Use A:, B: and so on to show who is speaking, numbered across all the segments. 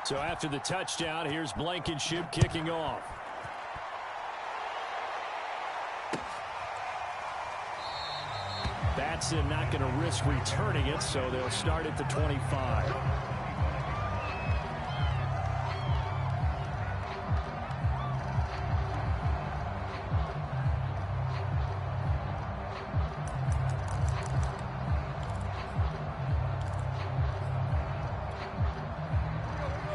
A: So after the touchdown, here's Blankenship kicking off. Batson not going to risk returning it, so they'll start at the 25.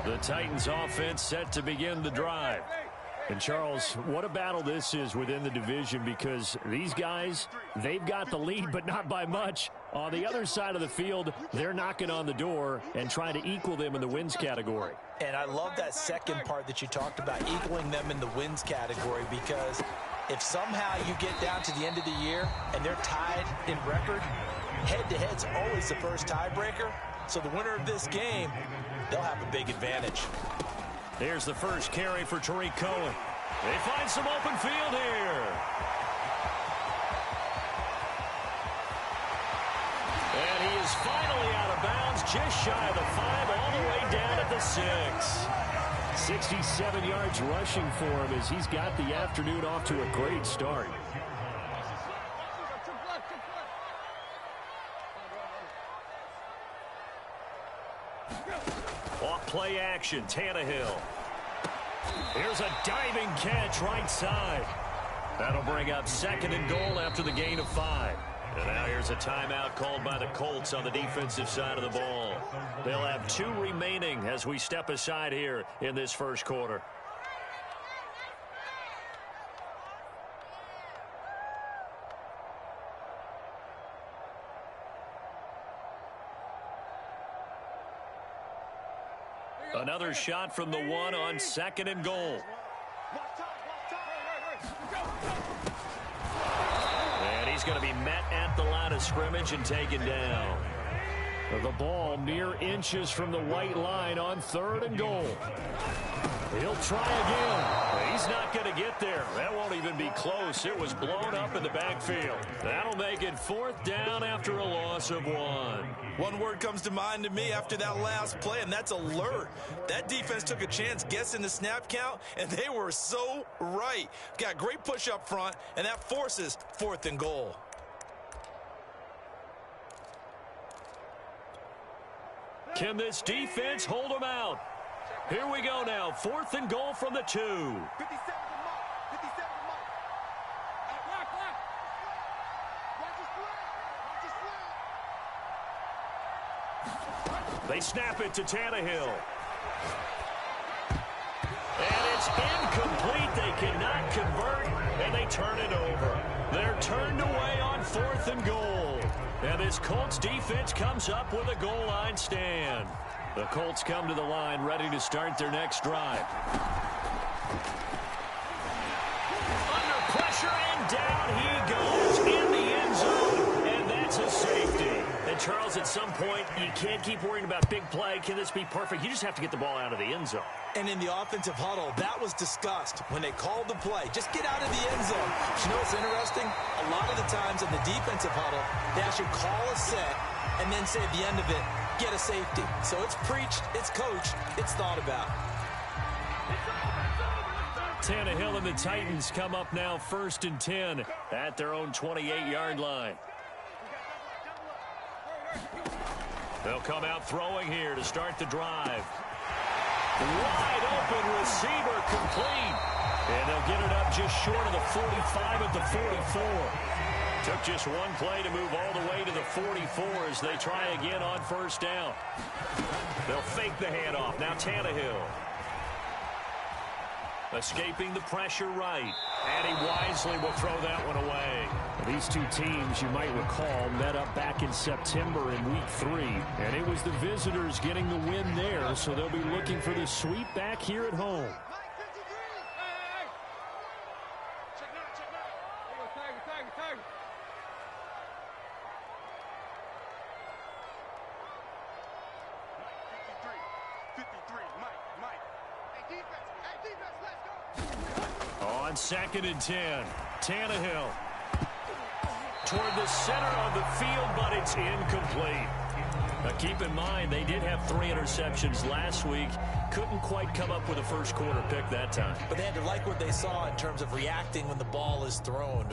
A: The Titans offense set to begin the drive. And Charles, what a battle this is within the division, because these guys, they've got the lead, but not by much. On the other side of the field, they're knocking on the door and trying to equal them in the wins category.
B: And I love that second part that you talked about, equaling them in the wins category, because if somehow you get down to the end of the year and they're tied in record, head-to-head's always the first tiebreaker. So the winner of this game, they'll have a big advantage.
A: Here's the first carry for Tariq Cohen. They find some open field here. And he is finally out of bounds, just shy of the 5, all the way down at the 6. 67 yards rushing for him as he's got the afternoon off to a great start. Off play action, Tannehill. Here's a diving catch right side. That'll bring up 2nd and goal after the gain of 5. And now here's a timeout called by the Colts on the defensive side of the ball. They'll have 2 remaining as we step aside here in this first quarter. Another shot from the 1 on 2nd and goal. And he's going to be met at the line of scrimmage and taken down. The ball mere inches from the white line on 3rd and goal. He'll try again. He's not going to get there. That won't even be close. It was blown up in the backfield. That'll make it 4th down after a loss of 1.
B: One word comes to mind to me after that last play, and that's alert. That defense took a chance guessing the snap count, and they were so right. Got great push up front, and that forces 4th and goal.
A: Can this defense hold them out? Here we go now. 4th and goal from the 2. 57 to mark. 57 to mark. They snap it to Tannehill. And it's incomplete. They cannot convert, and they turn it over. They're turned away on 4th and goal. And this Colts defense comes up with a goal line stand. The Colts come to the line ready to start their next drive. Under pressure, and down he goes in the end zone, and that's a safety. And Charles, at some point, you can't keep worrying about big play. Can this be perfect? You just have to get the ball out of the end zone.
B: And in the offensive huddle, that was discussed when they called the play. Just get out of the end zone. But you know what's interesting? A lot of the times in the defensive huddle, they actually call a set and then say at the end of it, get a safety. So it's preached, it's coached, it's thought about.
A: Tannehill and the Titans come up now 1st and 10 at their own 28-yard line. They'll come out throwing here to start the drive. Wide open receiver, complete. And they'll get it up just short of the 45 at the 44. Took just one play to move all the way to the 44 as they try again on 1st down. They'll fake the handoff. Now Tannehill. Escaping the pressure right. And he wisely will throw that one away. These two teams, you might recall, met up back in September in Week 3. And it was the visitors getting the win there, so they'll be looking for the sweep back here at home. On 2nd and 10, Tannehill toward the center of the field, but it's incomplete. Now keep in mind, they did have 3 interceptions last week. couldn't quite come up with a first quarter pick that time.
B: But they had to like what they saw in terms of reacting when the ball is thrown.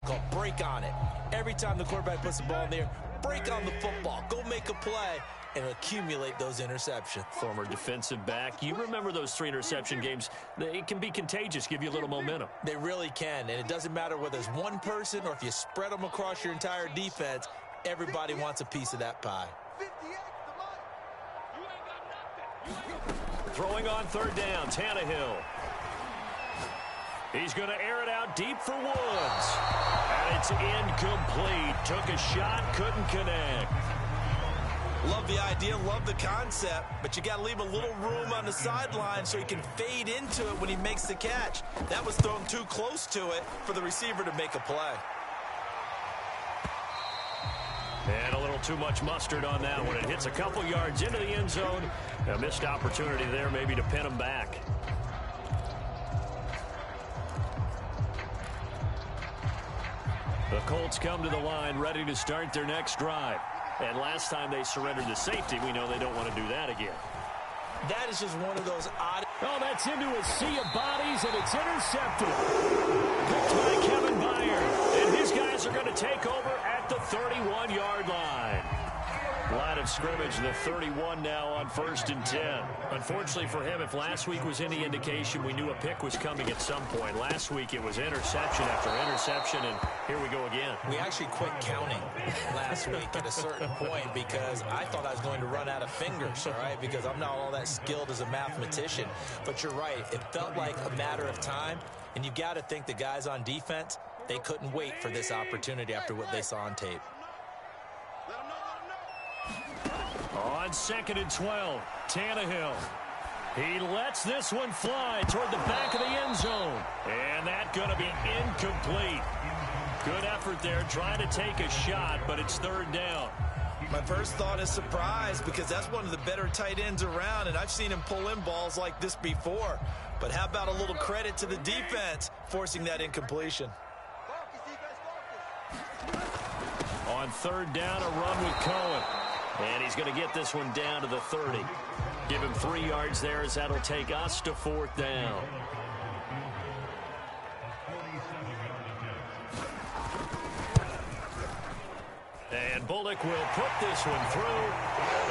B: Called break on it. Every time the quarterback puts the ball in there, break on the football. Go make a play and accumulate those interceptions.
A: Former defensive back. You remember those 3 interception games. It can be contagious, give you a little momentum.
B: They really can, and it doesn't matter whether it's one person or if you spread them across your entire defense, everybody wants a piece of that pie.
A: Throwing on third down, Tannehill. He's going to air it out deep for Woods. And it's incomplete. Took a shot, couldn't connect.
B: Love the idea, love the concept, but you got to leave a little room on the sideline so he can fade into it when he makes the catch. That was thrown too close to it for the receiver to make a play.
A: And a little too much mustard on that one. It hits a couple yards into the end zone. A missed opportunity there maybe to pin him back. The Colts come to the line ready to start their next drive. And last time they surrendered to safety, we know they don't want to do that again.
B: That is just one of those odd...
A: Oh, that's into a sea of bodies, and it's intercepted. Picked by Kevin Byard. And his guys are going to take over at the 31-yard line. Line of scrimmage, the 31 now on 1st and 10. Unfortunately for him, if last week was any indication, we knew a pick was coming at some point. Last week it was interception after interception, and here we go again.
B: We actually quit counting last week at a certain point because I thought I was going to run out of fingers, all right, because I'm not all that skilled as a mathematician. But you're right, it felt like a matter of time, and you've got to think the guys on defense, they couldn't wait for this opportunity after what they saw on tape.
A: On 2nd and 12, Tannehill. He lets this one fly toward the back of the end zone. And that's going to be incomplete. Good effort there trying to take a shot, but it's 3rd down.
B: My first thought is surprise because that's one of the better tight ends around, and I've seen him pull in balls like this before. But how about a little credit to the defense forcing that incompletion?
A: On 3rd down, a run with Cohen. And he's going to get this one down to the 30. Give him 3 yards there as that'll take us to 4th down. And Bullock will put this one through.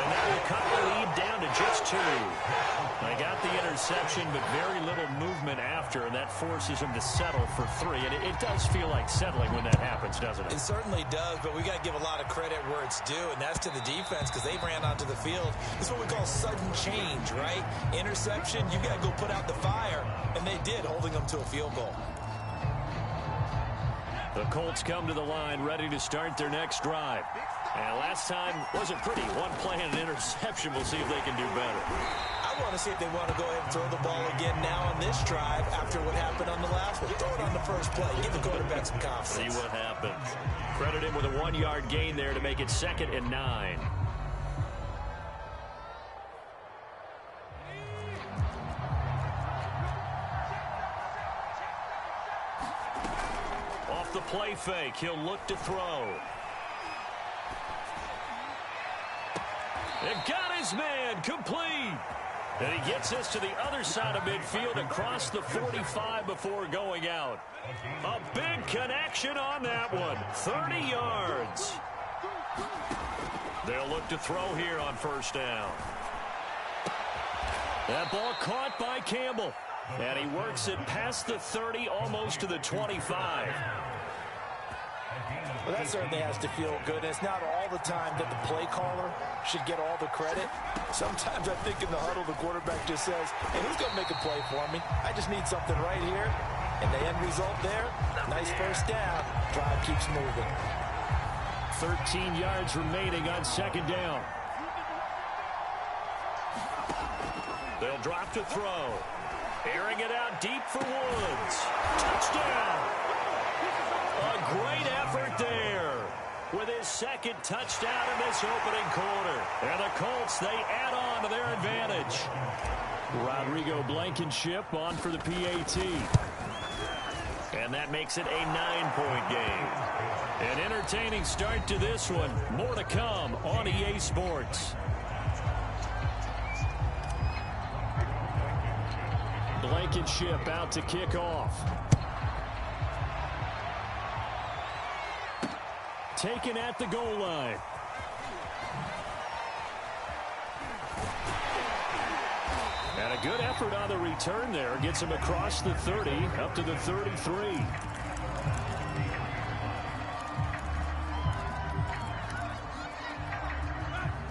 A: And that will cut the lead down to just 2. They got the interception, but very little movement after, and that forces him to settle for 3. And it does feel like settling when that happens, doesn't it?
B: It certainly does, but we got to give a lot of credit where it's due, and that's to the defense because they ran onto the field. This is what we call sudden change, right? Interception, you got to go put out the fire, and they did, holding them to a field goal.
A: The Colts come to the line ready to start their next drive. And last time wasn't pretty. One play and an interception. We'll see if they can do better.
B: I want to see if they want to go ahead and throw the ball again now on this drive after what happened on the last one. Throw it on the first play. Give the quarterback some confidence.
A: See what happens. Credit him with a 1-yard gain there to make it 2nd and 9. Off the play fake, he'll look to throw. And got his man, complete. And he gets this to the other side of midfield across the 45 before going out. A big connection on that one. 30 yards. They'll look to throw here on 1st down. That ball caught by Campbell. And he works it past the 30, almost to the 25.
B: Well, that certainly has to feel good. And it's not all the time that the play caller should get all the credit. Sometimes I think in the huddle, the quarterback just says, hey, who's going to make a play for me? I just need something right here. And the end result there, nice 1st down. Drive keeps moving.
A: 13 yards remaining on 2nd down. They'll drop to throw. Airing it out deep for Woods. Touchdown! A great effort there with his 2nd touchdown in this opening quarter. And the Colts, they add on to their advantage. Rodrigo Blankenship on for the PAT. And that makes it a 9-point game. An entertaining start to this one. More to come on EA Sports. Blankenship out to kick off. Taken at the goal line. And a good effort on the return there. Gets him across the 30, up to the 33.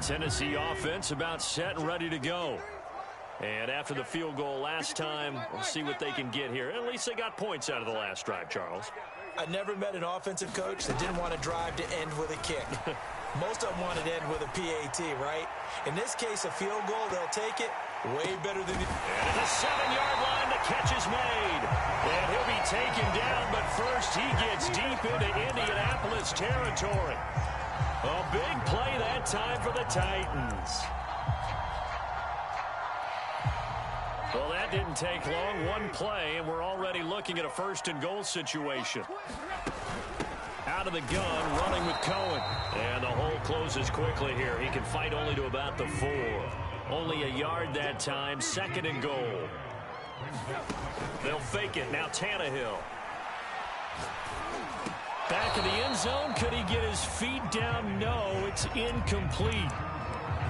A: Tennessee offense about set and ready to go. And after the field goal last time, we'll see what they can get here. At least they got points out of the last drive, Charles.
B: I never met an offensive coach that didn't want to drive to end with a kick. Most of them wanted to end with a PAT, right? In this case, a field goal, they'll take it way better than the...
A: And at the 7-yard line, the catch is made. And he'll be taken down, but first he gets deep into Indianapolis territory. A big play that time for the Titans. Well, that didn't take long. One play, and we're already looking at a first-and-goal situation. Out of the gun, running with Cohen. And the hole closes quickly here. He can fight only to about the 4. Only a yard that time. Second and goal. They'll fake it. Now Tannehill. Back in the end zone. Could he get his feet down? No, it's incomplete.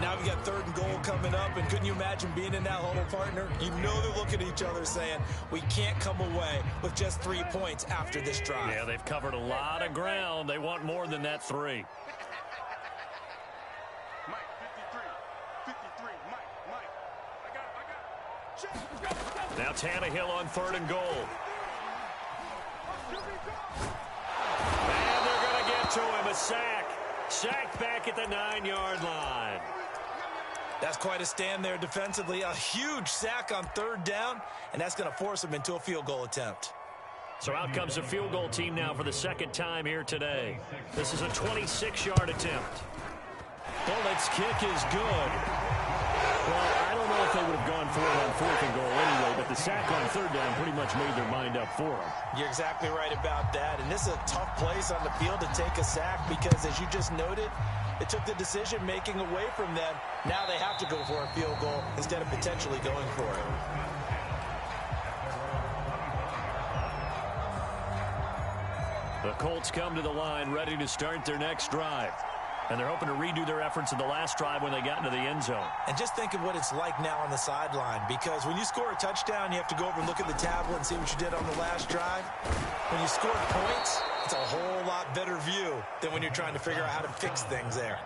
B: Now we got third and goal coming up, and couldn't you imagine being in that huddle, partner? You know they're looking at each other saying, we can't come away with just 3 points after this drive.
A: Yeah, they've covered a lot of ground. They want more than that 3.
C: Mike, 53, Mike, I got it.
A: Now Tannehill on third and goal. And they're going to get to him, a sack. Sacked back at the 9-yard line.
B: That's quite a stand there defensively. A huge sack on third down, and that's going to force him into a field goal attempt.
A: So out comes the field goal team now for the second time here today. This is a 26-yard attempt. Bullett's kick is good. Well, I don't know if they would have gone for it on fourth and goal anyway, but the sack on third down pretty much made their mind up for them.
B: You're exactly right about that, and this is a tough place on the field to take a sack because, as you just noted, it took the decision-making away from them. Now they have to go for a field goal instead of potentially going for it.
A: The Colts come to the line ready to start their next drive. And they're hoping to redo their efforts in the last drive when they got into the end zone.
B: And just think of what it's like now on the sideline, because when you score a touchdown, you have to go over and look at the tablet and see what you did on the last drive. When you score points, it's a whole lot better view than when you're trying to figure out how to fix things there.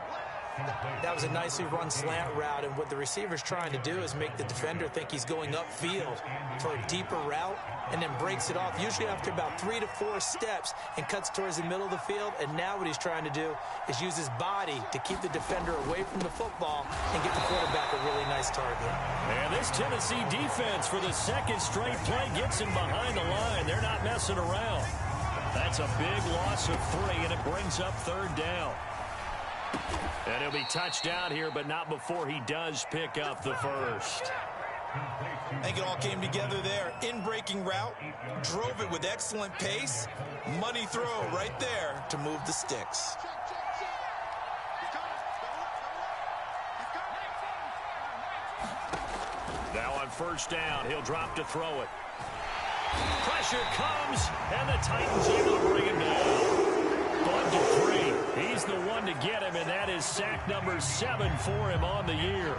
B: That was a nicely run slant route, and what the receiver's trying to do is make the defender think he's going upfield for a deeper route and then breaks it off, usually after about 3 to 4 steps, and cuts towards the middle of the field. And now what he's trying to do is use his body to keep the defender away from the football and get the quarterback a really nice target.
A: And this Tennessee defense for the second straight play gets him behind the line. They're not messing around. That's a big loss of 3, and it brings up third down. And he'll be touched down here, but not before he does pick up the first.
B: I think it all came together there. In-breaking route, drove it with excellent pace. Money throw right there to move the sticks.
A: Now on first down, he'll drop to throw it. Pressure comes, and the Titans able to bring him down. Bud Dupree, he's the one to get him, and that is sack number 7 for him on the year.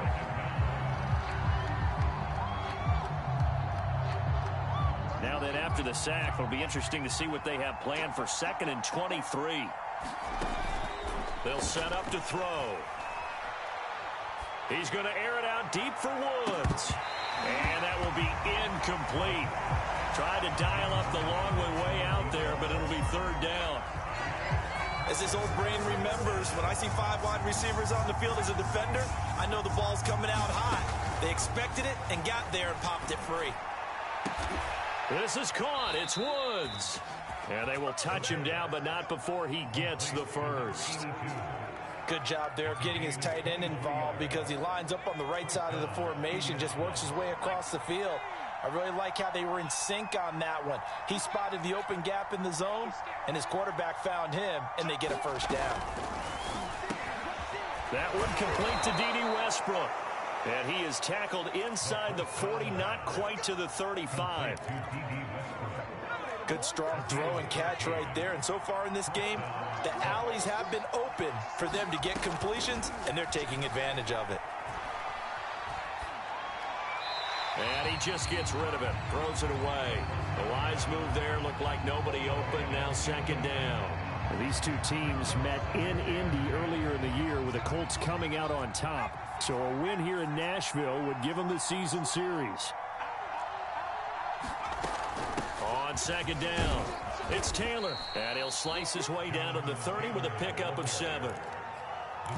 A: Now then, after the sack, it'll be interesting to see what they have planned for 2nd and 23. They'll set up to throw. He's going to air it out deep for Woods. And that will be incomplete. Tried to dial up the long way out there, but it'll be third down.
B: As his old brain remembers, when I see 5 wide receivers on the field as a defender, I know the ball's coming out hot. They expected it and got there and popped it free.
A: This is caught. It's Woods. And they will touch him down, but not before he gets the first.
B: Good job there of getting his tight end involved, because he lines up on the right side of the formation, just works his way across the field. I really like how they were in sync on that one. He spotted the open gap in the zone, and his quarterback found him, and they get a first down.
A: That one complete to D.D. Westbrook. And he is tackled inside the 40, not quite to the 35.
B: Good, strong throw and catch right there. And so far in this game, the alleys have been open for them to get completions, and they're taking advantage of it.
A: And he just gets rid of it, throws it away. The wise move there, looked like nobody open, now second down.
D: These two teams met in Indy earlier in the year with the Colts coming out on top. So a win here in Nashville would give them the season series.
A: On second down, it's Taylor. And he'll slice his way down to the 30 with a pickup of 7.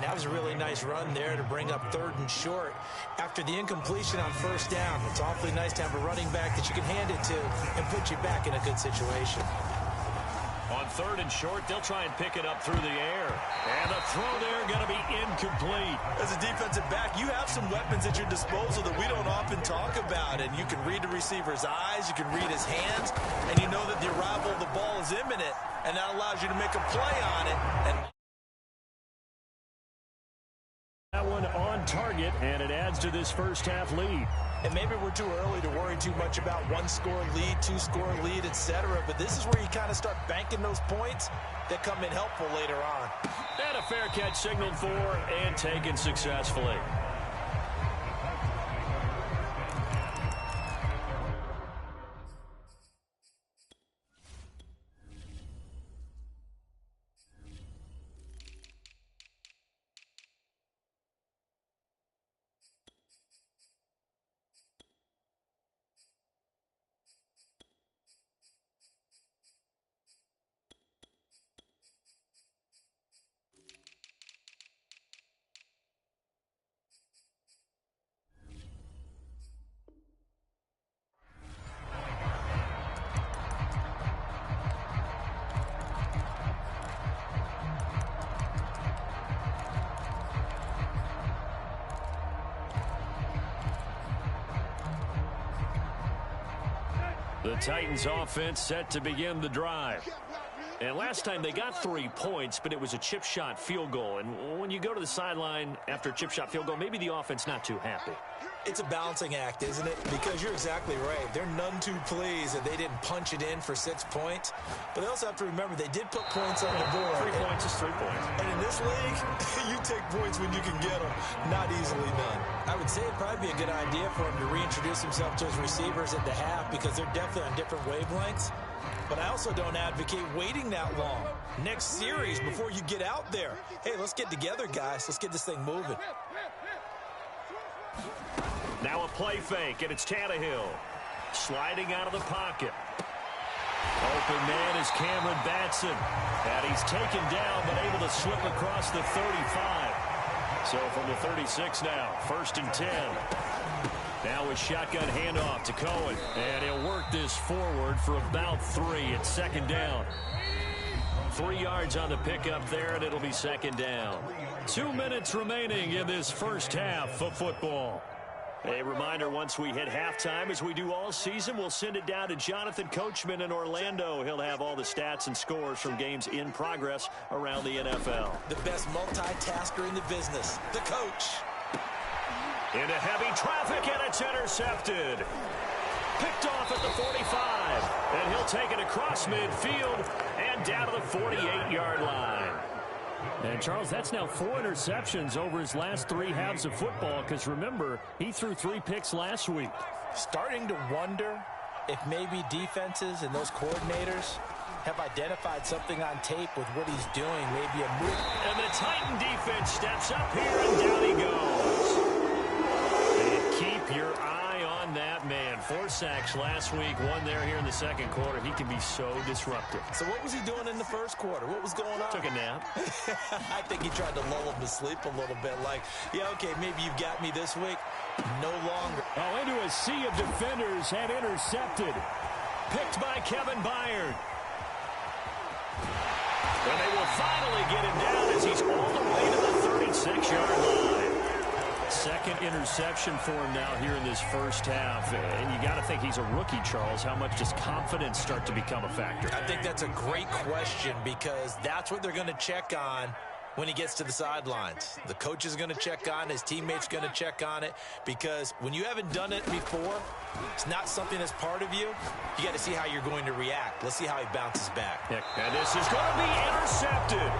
B: That was a really nice run there to bring up 3rd and short. After the incompletion on 1st down, it's awfully nice to have a running back that you can hand it to and put you back in a good situation.
A: On 3rd and short, they'll try and pick it up through the air. And the throw there going to be incomplete.
B: As a defensive back, you have some weapons at your disposal that we don't often talk about. And you can read the receiver's eyes, you can read his hands, and you know that the arrival of the ball is imminent. And that allows you to make a play on it. And
D: that one on target, and it adds to this first half lead.
B: And maybe we're too early to worry too much about 1-score lead, 2-score lead, etc. But this is where you kind of start banking those points that come in helpful later on.
A: And a fair catch signaled for and taken successfully. The Titans offense set to begin the drive. And last time they got 3 points, but it was a chip shot field goal. And when you go to the sideline after a chip shot field goal, maybe the offense not too happy.
B: It's a balancing act, isn't it? Because you're exactly right. They're none too pleased that they didn't punch it in for 6 points. But they also have to remember they did put points on the board.
A: 3 points is 3 points.
B: And in this league, you take points when you can get them, not easily done. I would say it'd probably be a good idea for him to reintroduce himself to his receivers at the half because they're definitely on different wavelengths. But I also don't advocate waiting that long. Next series before you get out there. Hey, let's get together, guys. Let's get this thing moving.
A: Now a play fake, and it's Tannehill. Sliding out of the pocket. Open man is Cameron Batson. And he's taken down, but able to slip across the 35. So from the 36 now, 1st and 10. Now with shotgun handoff to Cohen. And he'll work this forward for about 3. It's 2nd down. 3 yards on the pickup there, and it'll be 2nd down. 2 minutes remaining in this first half of football. A reminder, once we hit halftime, as we do all season, we'll send it down to Jonathan Coachman in Orlando. He'll have all the stats and scores from games in progress around the NFL.
B: The best multitasker in the business, the coach.
A: Into heavy traffic, and it's intercepted. Picked off at the 45, and he'll take it across midfield and down to the 48-yard line.
D: And, Charles, that's now 4 interceptions over his last 3 halves of football because, remember, he threw 3 picks last week.
B: Starting to wonder if maybe defenses and those coordinators have identified something on tape with what he's doing, maybe a move.
A: And the Titan defense steps up here, and down he goes. And keep your eye on that man. 4 sacks last week, 1 there here in the 2nd quarter. He can be so disruptive.
B: So what was he doing in the 1st quarter? What was going on?
A: Took a nap.
B: I think he tried to lull him to sleep a little bit. Like, yeah, okay, maybe you've got me this week. No longer.
D: Oh, into a sea of defenders and intercepted.
A: Picked by Kevin Byard. And they will finally get him down as he's all the way to the 36-yard line. 2nd interception for him now here in this first half. And you got to think he's a rookie, Charles. How much does confidence start to become a factor?
B: I think that's a great question because that's what they're going to check on when he gets to the sidelines. The coach is going to check on it. His teammates going to check on it, because when you haven't done it before, it's not something that's part of you. You got to see how you're going to react. Let's see how he bounces back.
A: And this is going to be intercepted.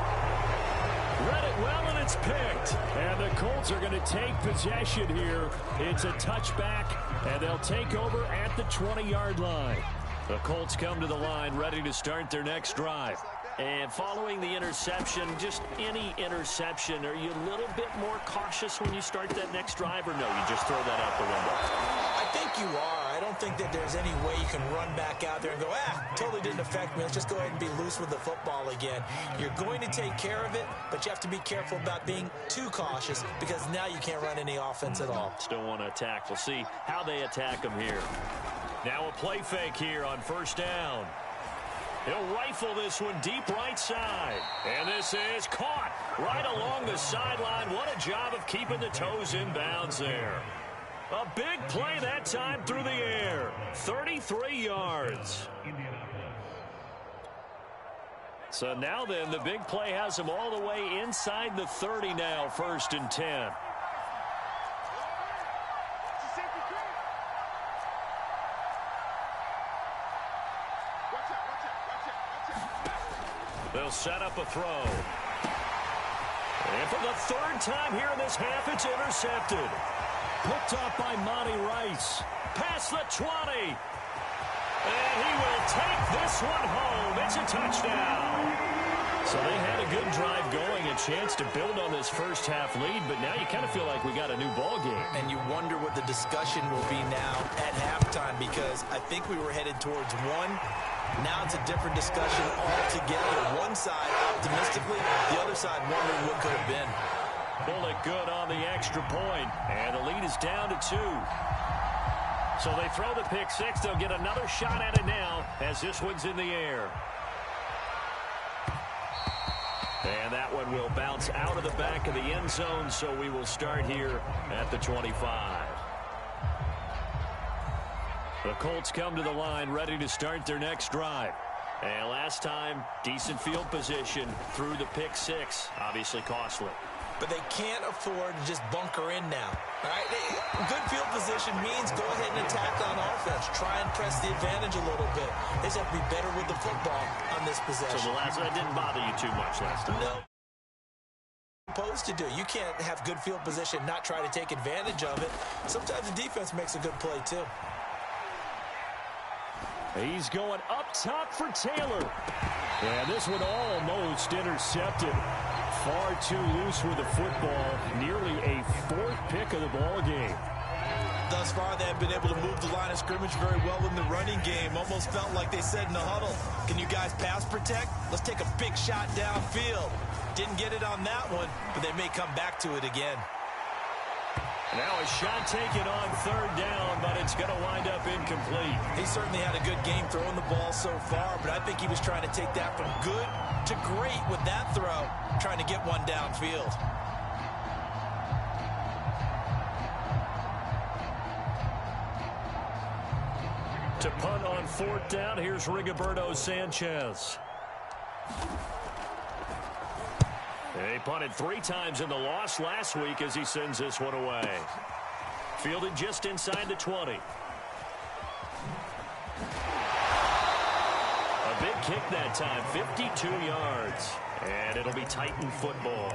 A: Read it well, and it's picked.
D: And the Colts are going to take possession here. It's a touchback, and they'll take over at the 20-yard line. The Colts come to the line, ready to start their next drive.
A: And following the interception, just any interception, are you a little bit more cautious when you start that next drive, or no, you just throw that out the window?
B: I think you are. I don't think that there's any way you can run back out there and go, totally didn't affect me. Let's just go ahead and be loose with the football again. You're going to take care of it, but you have to be careful about being too cautious, because now you can't run any offense at all.
A: Still want to attack. We'll see how they attack them here. Now a play fake here on first down. He'll rifle this one deep right side. And this is caught right along the sideline. What a job of keeping the toes in bounds there. A big play that time through the air. 33 yards. So now then, the big play has him all the way inside the 30 now, 1st and 10. They'll set up a throw. And for the 3rd time here in this half, it's intercepted.
D: Picked up by Monty Rice.
A: Past the 20. And he will take this one home. It's a touchdown.
D: So they had a good drive going, a chance to build on this first half lead, but now you kind of feel like we got a new ball game.
B: And you wonder what the discussion will be now at halftime, because I think we were headed towards one. Now it's a different discussion altogether. One side optimistically, the other side wondering what could have been.
A: Bullet good on the extra point, and the lead is down to 2. So they throw the pick six. They'll get another shot at it now as this one's in the air. And that one will bounce out of the back of the end zone, so we will start here at the 25. The Colts come to the line, ready to start their next drive. And last time, decent field position through the pick six. Obviously costly.
B: But they can't afford to just bunker in now. All right? Good field position means go ahead and attack on offense. Try and press the advantage a little bit. They just have to be better with the football on this possession.
A: So the last, that didn't bother you too much last time.
B: No. Supposed to do. You can't have good field position, not try to take advantage of it. Sometimes the defense makes a good play too.
D: He's going up top for Taylor. And this one almost intercepted. Far too loose with the football. Nearly a 4th pick of the ball game.
B: Thus far, they have been able to move the line of scrimmage very well in the running game. Almost felt like they said in the huddle, can you guys pass protect? Let's take a big shot downfield. Didn't get it on that one, but they may come back to it again.
A: Now a shot taken on 3rd down, but it's going to wind up incomplete.
B: He certainly had a good game throwing the ball so far, but I think he was trying to take that from good to great with that throw, trying to get one downfield.
A: To punt on 4th down, here's Rigoberto Sanchez. He punted 3 times in the loss last week as he sends this one away. Fielded just inside the 20. A big kick that time, 52 yards. And it'll be Titan football.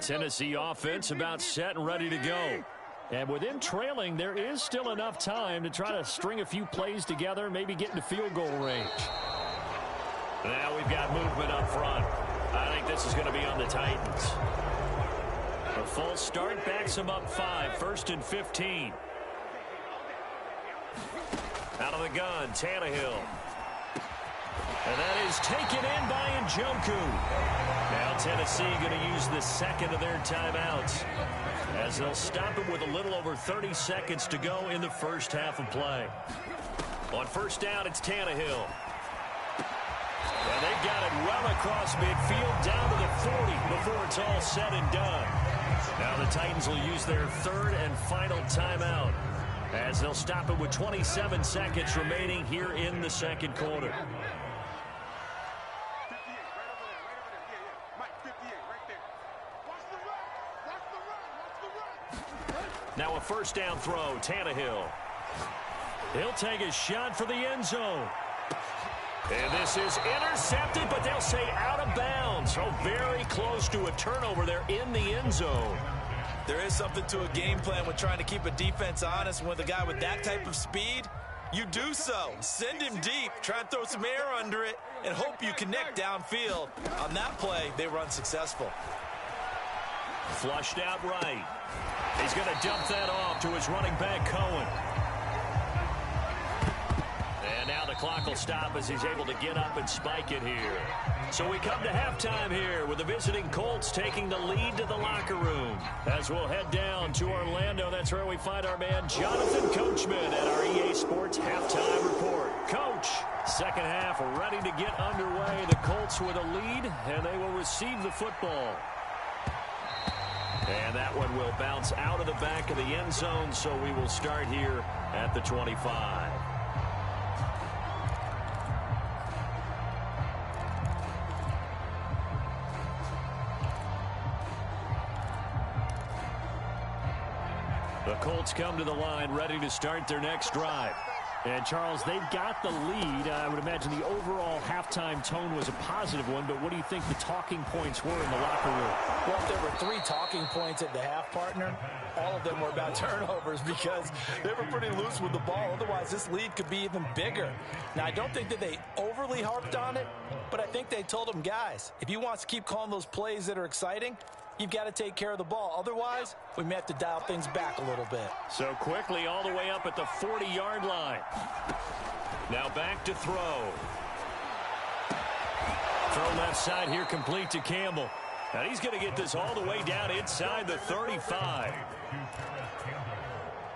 A: Tennessee offense about set and ready to go. And with them trailing, there is still enough time to try to string a few plays together, maybe get into field goal range. Now we've got movement up front. I think this is going to be on the Titans. A false start backs them up 5, 1st and 15. Out of the gun, Tannehill. And that is taken in by Njoku. Now Tennessee going to use the 2nd of their timeouts, as they'll stop it with a little over 30 seconds to go in the first half of play. On 1st down, it's Tannehill. And they've got it well across midfield down to the 40 before it's all said and done. Now the Titans will use their third and final timeout as they'll stop it with 27 seconds remaining here in the second quarter.
C: 58, right over there. Yeah, yeah. Mike, 58, right there. Watch the run. Watch the run. Watch the run.
A: Now a first down throw, Tannehill. He'll take a shot for the end zone. And this is intercepted, but they'll say out of bounds. So very close to a turnover there in the end zone.
B: There is something to a game plan when trying to keep a defense honest. With a guy with that type of speed, you do so. Send him deep, try and throw some air under it, and hope you connect downfield. On that play, they were unsuccessful.
A: Flushed out right. He's going to dump that off to his running back, Cohen. And now the clock will stop as he's able to get up and spike it here. So we come to halftime here with the visiting Colts taking the lead to the locker room. As we'll head down to Orlando, that's where we find our man Jonathan Coachman at our EA Sports Halftime Report. Coach, second half ready to get underway. The Colts with a lead, and they will receive the football. And that one will bounce out of the back of the end zone, so we will start here at the 25. The Colts come to the line ready to start their next drive.
D: And, Charles, they've got the lead. I would imagine the overall halftime tone was a positive one, but what do you think the talking points were in the locker room?
B: Well, if there were 3 talking points at the half, partner, all of them were about turnovers because they were pretty loose with the ball. Otherwise, this lead could be even bigger. Now, I don't think that they overly harped on it, but I think they told them, guys, if you want to keep calling those plays that are exciting, you've got to take care of the ball. Otherwise, we may have to dial things back a little bit.
A: So quickly all the way up at the 40-yard line. Now back to throw. Throw left side here complete to Campbell. And he's going to get this all the way down inside the 35.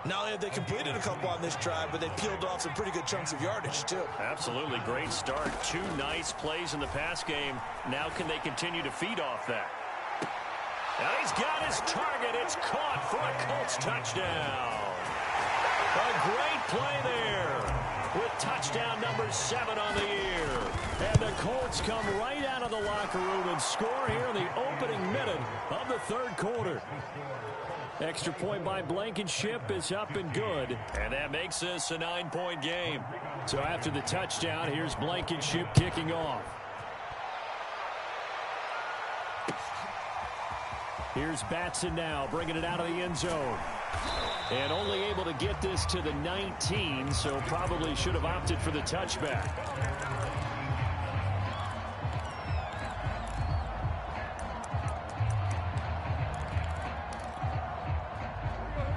B: Not only have they completed a couple on this drive, but they peeled off some pretty good chunks of yardage, too.
A: Absolutely great start. 2 nice plays in the pass game. Now can they continue to feed off that? Now he's got his target. It's caught for a Colts touchdown. A great play there with touchdown number 7 on the year. And the Colts come right out of the locker room and score here in the opening minute of the third quarter. Extra point by Blankenship is up and good. And that makes this a 9-point game.
D: So after the touchdown, here's Blankenship kicking off. Here's Batson now, bringing it out of the end zone. And only able to get this to the 19, so probably should have opted for the touchback.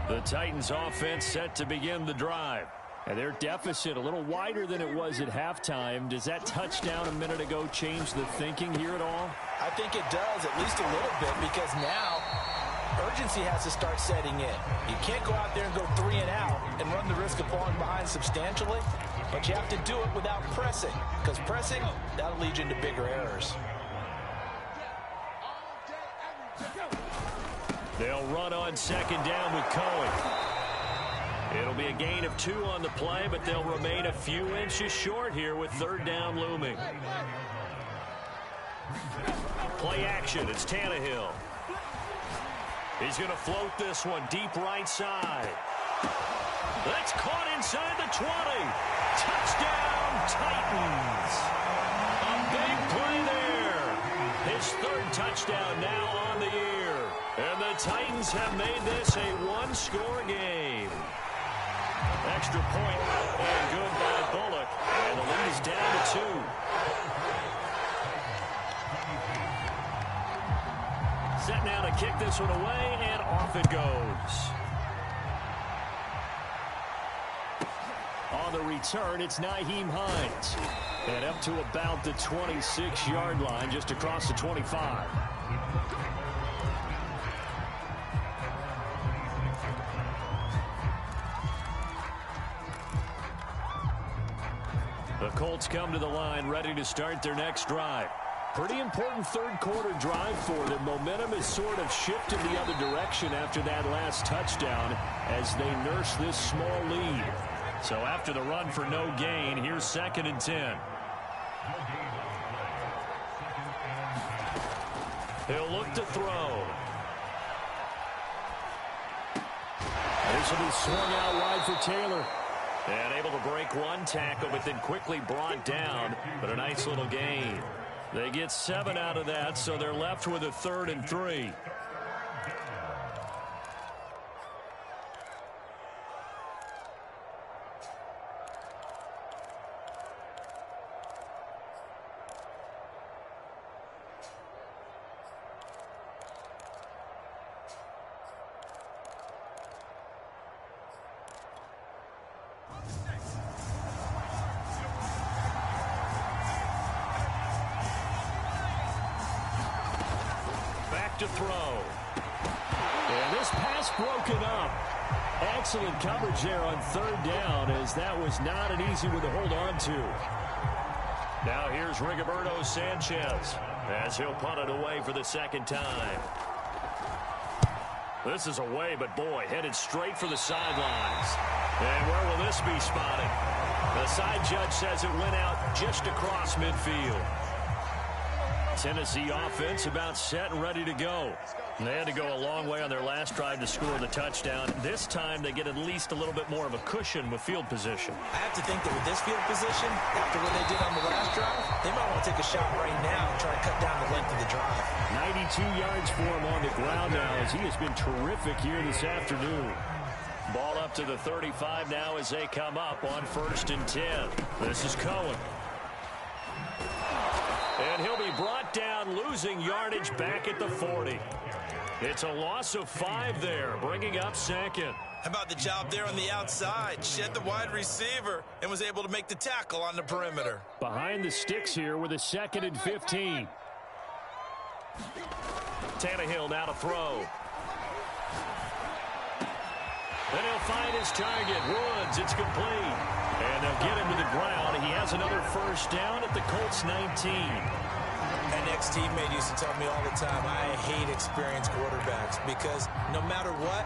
D: The Titans offense set to begin the drive. And their deficit a little wider than it was at halftime. Does that touchdown a minute ago change the thinking here at all?
B: I think it does, at least a little bit, because now urgency has to start setting in. You can't go out there and go 3 and out and run the risk of falling behind substantially, but you have to do it without pressing, because pressing, that'll lead you into bigger errors.
A: They'll run on second down with Cohen. It'll be a gain of 2 on the play, but they'll remain a few inches short here with third down looming. Play action, it's Tannehill. He's going to float this one deep right side. That's caught inside the 20. Touchdown, Titans. A big play there. His third touchdown now on the year. And the Titans have made this a 1-score game. Extra point and good by Bullock. And the lead is down to 2. Set now to kick this one away, and off it goes. On the return, it's Nyheim Hines. And up to about the 26-yard line, just across the 25. The Colts come to the line ready to start their next drive.
D: Pretty important third-quarter drive for them. Momentum has sort of shifted the other direction after that last touchdown as they nurse this small lead.
A: So after the run for no gain, here's 2nd and 10. He'll look to throw.
D: This will be swung out wide for Taylor.
A: And able to break one tackle, but then quickly brought down. But a nice little gain. They get 7 out of that, so they're left with a 3rd and 3. To throw.
D: And this pass broken up. Excellent coverage there on 3rd down, as that was not an easy one to hold on to.
A: Now here's Rigoberto Sanchez as he'll punt it away for the 2nd time. This is away, but boy, headed straight for the sidelines. And where will this be spotted? The side judge says it went out just across midfield.
D: Tennessee offense about set and ready to go.
A: And they had to go a long way on their last drive to score the touchdown. This time they get at least a little bit more of a cushion with field position.
B: I have to think that with this field position, after what they did on the last drive, they might want to take a shot right now and try to cut down the length of the drive.
D: 92 yards for him on the ground now, as he has been terrific here this afternoon.
A: Ball up to the 35 now as they come up on 1st and 10. This is Cohen. And he'll be brought down, losing yardage back at the 40. It's a loss of 5 there, bringing up 2nd.
B: How about the job there on the outside? Shed the wide receiver and was able to make the tackle on the perimeter.
D: Behind the sticks here with a 2nd and 15.
A: Tannehill now to throw. Then he'll find his target. Woods, it's complete. And they'll get him to the ground. He has another 1st down at the Colts 19.
B: An ex-teammate used to tell me all the time, I hate experienced quarterbacks because no matter what,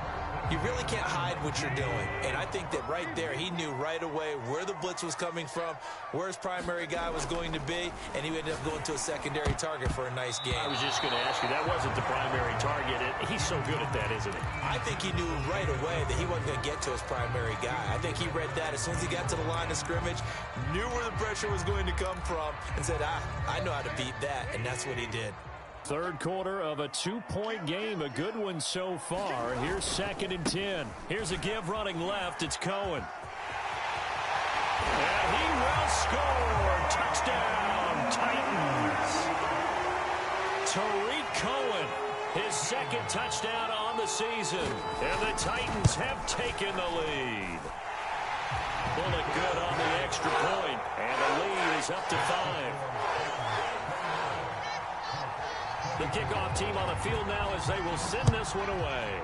B: you really can't hide what you're doing. And I think that right there, he knew right away where the blitz was coming from, where his primary guy was going to be, and he ended up going to a secondary target for a nice game.
A: I was just going to ask you, that wasn't the primary target. He's so good at that, isn't he?
B: I think he knew right away that he wasn't going to get to his primary guy. I think he read that as soon as he got to the line of scrimmage, knew where the pressure was going to come from, and said, I know how to beat that, and that's what he did.
D: 3rd quarter of a 2-point game, a good one so far. Here's 2nd and 10.
A: Here's a give running left. It's Cohen. And he will score. Touchdown, Titans. Tariq Cohen, his 2nd touchdown on the season. And the Titans have taken the lead. Bullet good on the extra point. And the lead is up to 5. The kickoff team on the field now as they will send this one away.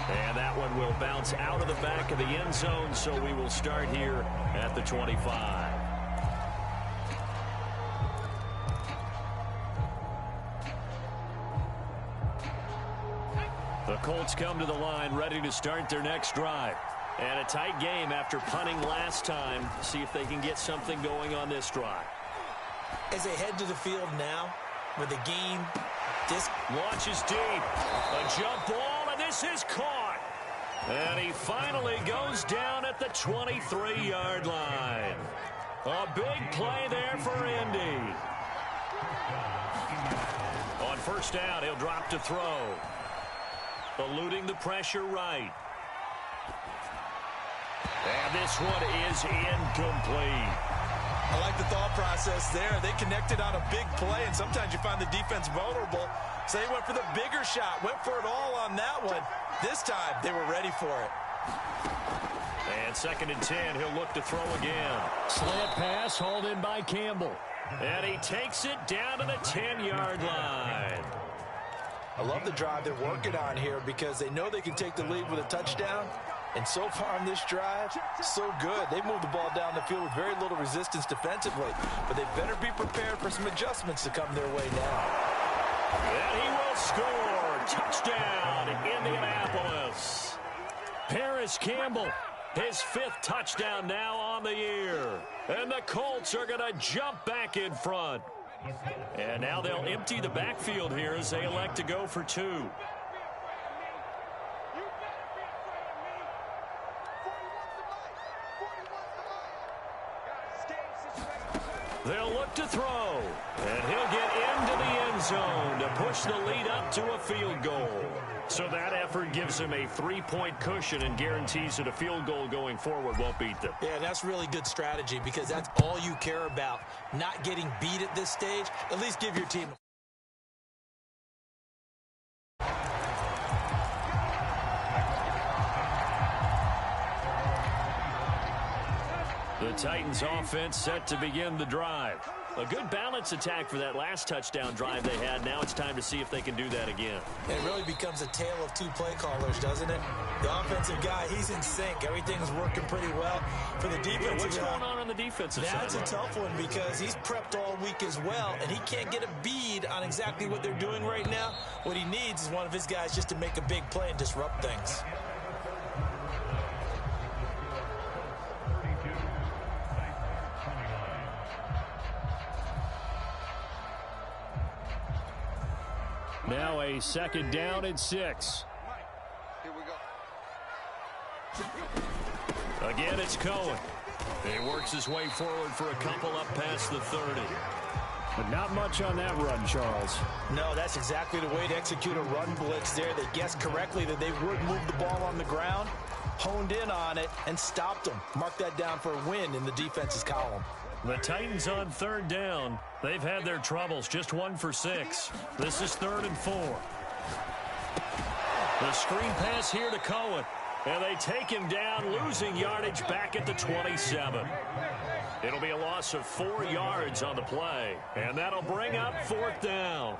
A: And that one will bounce out of the back of the end zone, so we will start here at the 25. The Colts come to the line ready to start their next drive. And a tight game after punting last time. See if they can get something going on this drive.
B: As they head to the field now, with a game, this
A: launches deep. A jump ball, and this is caught. And he finally goes down at the 23-yard line. A big play there for Indy. On 1st down, he'll drop to throw. Eluding the pressure right. And this one is incomplete.
B: I like the thought process there. They connected on a big play, and sometimes you find the defense vulnerable. So they went for the bigger shot, went for it all on that one. This time, they were ready for it.
A: And 2nd and 10, he'll look to throw again.
D: Slant pass hauled in by Campbell.
A: And he takes it down to the 10-yard line.
B: I love the drive they're working on here because they know they can take the lead with a touchdown, And so far on this drive, so good. They moved the ball down the field with very little resistance defensively. But they better be prepared for some adjustments to come their way now.
A: And he will score. Touchdown, Indianapolis. Paris Campbell, his 5th touchdown now on the year. And the Colts are going to jump back in front. And now they'll empty the backfield here as they elect to go for 2. They'll look to throw, and he'll get into the end zone to push the lead up to a field goal. So that effort gives him a 3-point cushion and guarantees that a field goal going forward won't beat them.
B: Yeah, that's really good strategy because that's all you care about, not getting beat at this stage. At least give your team
A: The Titans offense set to begin the drive. A good balance attack for that last touchdown drive they had. Now it's time to see if they can do that again.
B: It really becomes a tale of 2 play callers, doesn't it? The offensive guy, he's in sync. Everything's working pretty well. For the defensive
A: what's going on the defensive side?
B: That's a tough one because he's prepped all week as well, and he can't get a bead on exactly what they're doing right now. What he needs is one of his guys just to make a big play and disrupt things.
D: Now a 2nd down and 6.
C: Here we go.
A: Again, it's Cohen. He works his way forward for a couple up past the 30.
D: But not much on that run, Charles.
B: No, that's exactly the way to execute a run blitz there. They guessed correctly that they would move the ball on the ground, honed in on it, and stopped them. Mark that down for a win in the defense's column.
A: The Titans on 3rd down. They've had their troubles, just 1 for 6. This is 3rd and 4. The screen pass here to Cohen. And they take him down, losing yardage back at the 27. It'll be a loss of 4 yards on the play. And that'll bring up 4th down.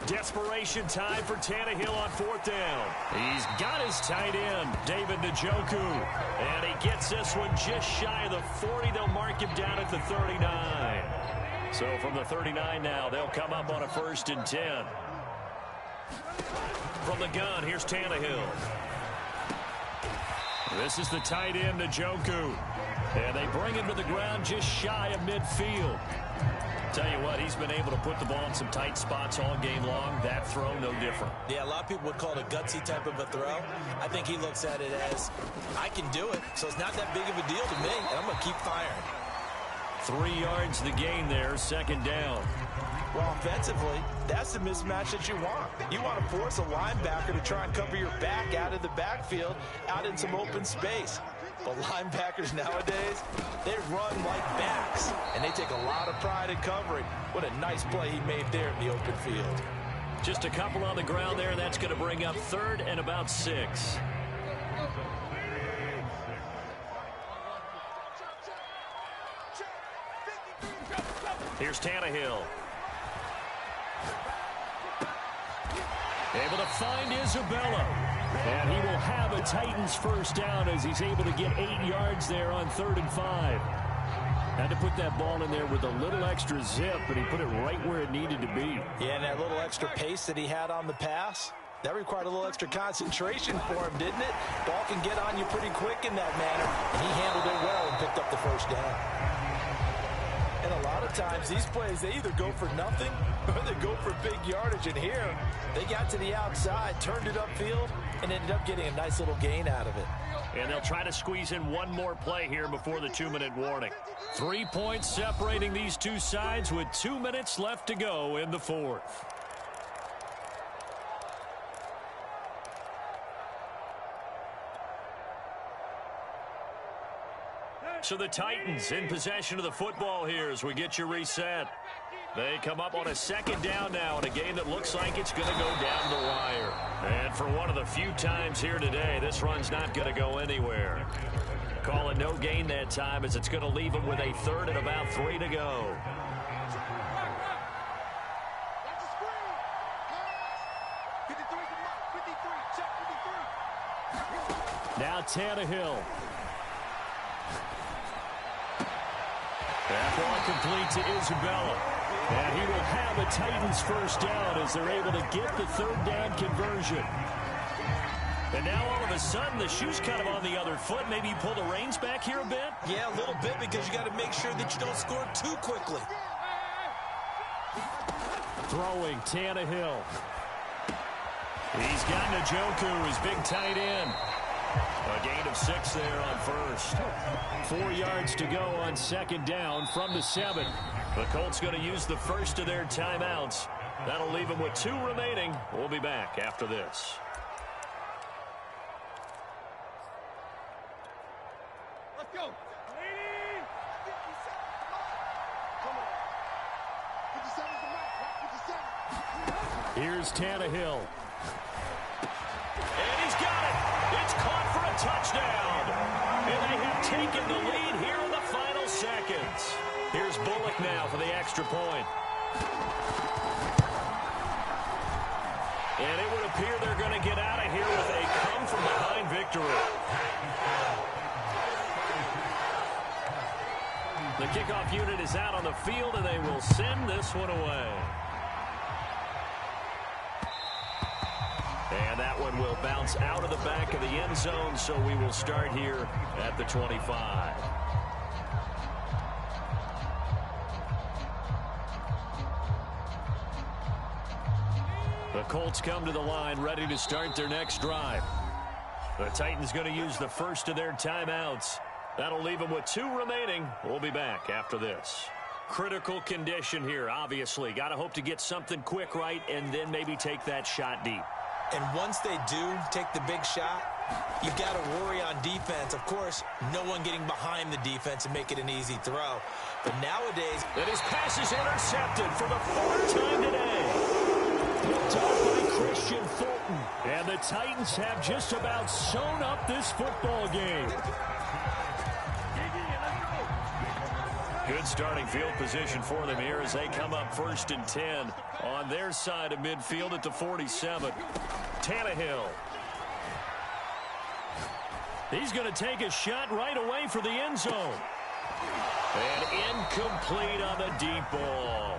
A: Desperation time for Tannehill on 4th down. He's got his tight end, David Njoku. And he gets this one just shy of the 40. They'll mark him down at the 39. So from the 39 now, they'll come up on a 1st and 10. From the gun, here's Tannehill. This is the tight end, Njoku. And they bring him to the ground just shy of midfield. Tell you what, he's been able to put the ball in some tight spots all game long. That throw, no different.
B: Yeah, a lot of people would call it a gutsy type of a throw. I think he looks at it as, I can do it, so it's not that big of a deal to me, and I'm going to keep firing.
A: 3 yards the gain there, 2nd down.
B: Well, offensively, that's the mismatch that you want. You want to force a linebacker to try and cover your back out of the backfield, out in some open space. But linebackers nowadays, they run like backs, and they take a lot of pride in covering. What a nice play he made there in the open field.
A: Just a couple on the ground there, and that's going to bring up 3rd and about 6. Here's Tannehill. Able to find Isabella. And he will have a Titans 1st down as he's able to get 8 yards there on 3rd and 5. Had to put that ball in there with a little extra zip, but he put it right where it needed to be.
B: Yeah, and that little extra pace that he had on the pass, that required a little extra concentration for him, didn't it? Ball can get on you pretty quick in that manner, and he handled it well and picked up the 1st down. And a lot of times, these plays, they either go for nothing or they go for big yardage. And here, they got to the outside, turned it upfield, and ended up getting a nice little gain out of it.
A: And they'll try to squeeze in one more play here before the 2-minute warning. 3 points separating these two sides with 2 minutes left to go in the 4th. So the Titans in possession of the football here as we get you reset. They come up on a 2nd down now in a game that looks like it's going to go down the wire. And for one of the few times here today, this run's not going to go anywhere. Call it no gain that time as it's going to leave them with a 3rd and about 3 to go.
D: Now Tannehill.
A: That ball complete to Isabella.
D: And he will have a Titans first down as they're able to get the third down conversion.
A: And now all of a sudden the shoe's kind of on the other foot. Maybe you pull the reins back here a bit?
B: Yeah, a little bit, because you got to make sure that you don't score too quickly.
D: Throwing Tannehill.
A: He's got Njoku, his big tight end. A gain of 6 there on first.
D: 4 yards to go on second down from the 7.
A: The Colts going to use the first of their timeouts. That'll leave them with 2 remaining. We'll be back after this.
C: Let's go.
D: Here's Tannehill.
A: And he's got it. It's caught for a touchdown. And they have taken the lead here in the final seconds. Here's Bullock now for the extra point. And it would appear they're going to get out of here with a come-from-behind victory. The kickoff unit is out on the field, and they will send this one away. And that one will bounce out of the back of the end zone, so we will start here at the 25. The Colts come to the line ready to start their next drive. The Titans going to use the first of their timeouts. That'll leave them with 2 remaining. We'll be back after this. Critical condition here, obviously. Got to hope to get something quick right and then maybe take that shot deep.
B: And once they do take the big shot, you've got to worry on defense. Of course, no one getting behind the defense and make it an easy throw. But nowadays,
A: and his pass is intercepted for the 4th time today.
D: Picked off by Christian Fulton. And the Titans have just about sewn up this football game.
A: Good starting field position for them here as they come up 1st and 10 on their side of midfield at the 47. Tannehill.
D: He's going to take a shot right away for the end zone.
A: And incomplete on the deep ball.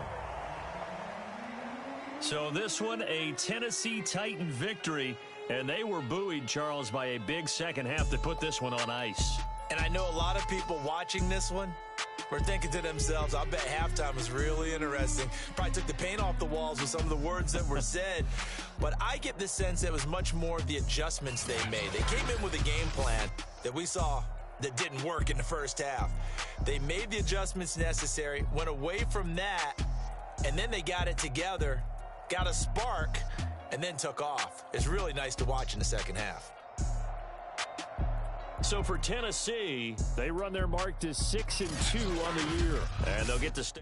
A: So this one, a Tennessee Titan victory, and they were buoyed, Charles, by a big second half that put this one on ice.
B: And I know a lot of people watching this one were thinking to themselves, I bet halftime was really interesting. Probably took the paint off the walls with some of the words that were said. But I get the sense that it was much more of the adjustments they made. They came in with a game plan that we saw that didn't work in the first half. They made the adjustments necessary, went away from that, and then they got it together, got a spark, and then took off. It's really nice to watch in the second half.
D: So for Tennessee, they run their mark to 6-2 on the year.
A: And they'll get to stay.